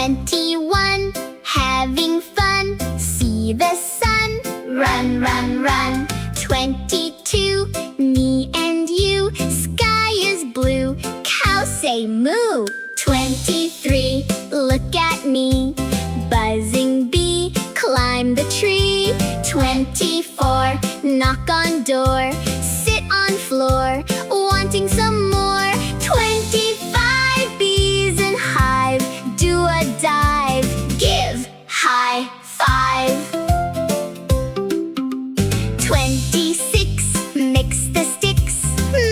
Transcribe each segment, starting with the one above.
21, having fun, see the sun, run, run, run. 22, me and you, sky is blue, cows say moo. 23, look at me, buzzing bee, climb the tree. 24, knock on door, sit on floor, wanting some more. 25, bees in hive, do a dive, give high five. 26, mix the sticks,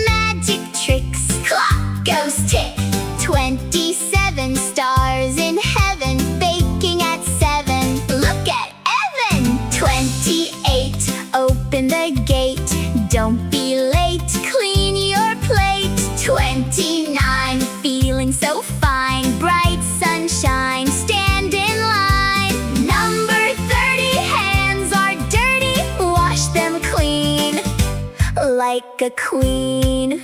magic tricks, clock goes tick. 27, stars in heaven, baking at 7, look at Evan. 28, open the gate, don't be late, clean your plate. 29, feeling so fine, bright sunshine, stand in line. Number 30, hands are dirty, wash them clean, like a queen.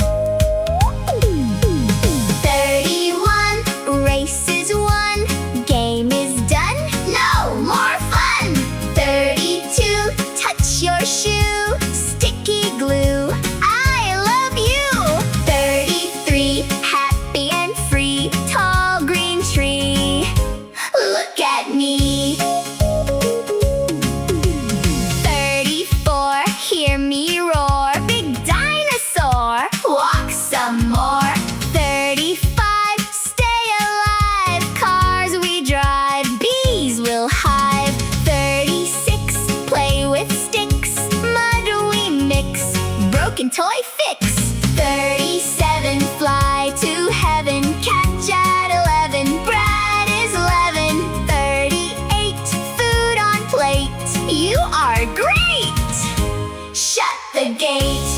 31, race is won, game is done, no more fun. 32, touch your shoe, sticky glue, I love you. 33, happy and free, tall green tree, look at me. 34, hear me roar, big dinosaur, walk some more. 35, stay alive, cars we drive, bees will hive. 36, play with sticks, mud we mix, broken toy fix. 37, fly to heaven, catch at 11, Brad is 11. 38, food on plate, you are great, shut the gate.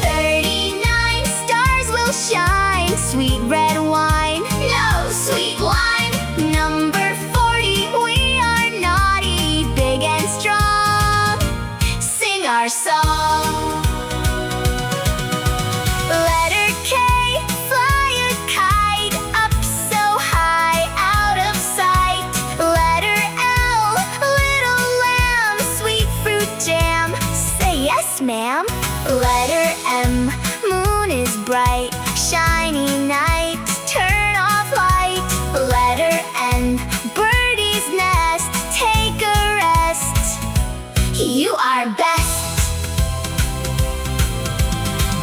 39, stars will shine, sweet red wine, no sweet wine. Number 40, we are naughty, big and strong, sing our song. Letter K, fly a kite, up so high, out of sight. Letter L, little lamb, sweet fruit jam, say yes ma'am. Letter M, moon is bright, shiny night, turn off light. Letter N, birdie's nest, take a rest, you are best.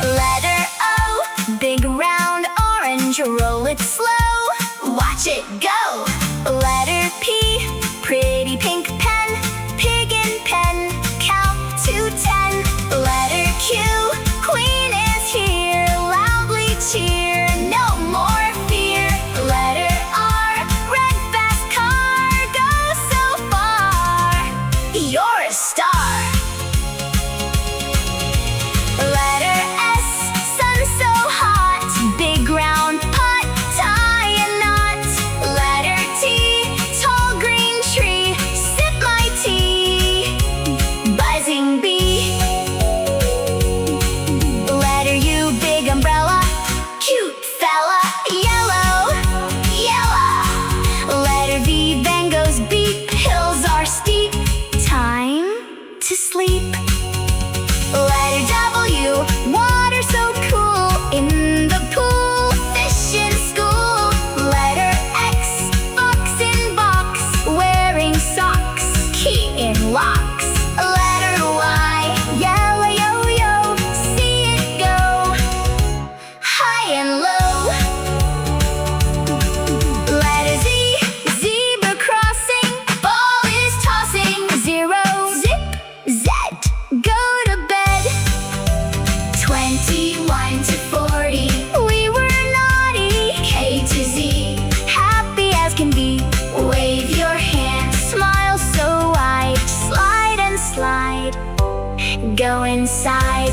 Letter O, big round orange, roll it slow, watch it go. Letter P, pretty pink pen, pig in pen, count to 10. Letter Q, queen is here, loudly cheer, no more fear. Letter R, red fast car, go so far, you're a star. Letter S, sun so hot, big round pot, tie a knot. Letter T, tall green tree, sip my tea, buzzing bee. Letter U, big umbrella, cute fella, yellow, yellow. Letter V, then goes beep, hills are steep, time to sleep. Letter W, water so cool, in the pool, fish in school. Letter X, fox in box, wearing socks, key in locks. Letter Y, yellow yo-yo, see it go, high and low. Letter Z, zebra crossing, ball is tossing, 0, zip, Z, go to bed. 21 to 40, we were naughty, K to Z, happy as can be. Wave your hand, smile so wide, slide and slide, go inside.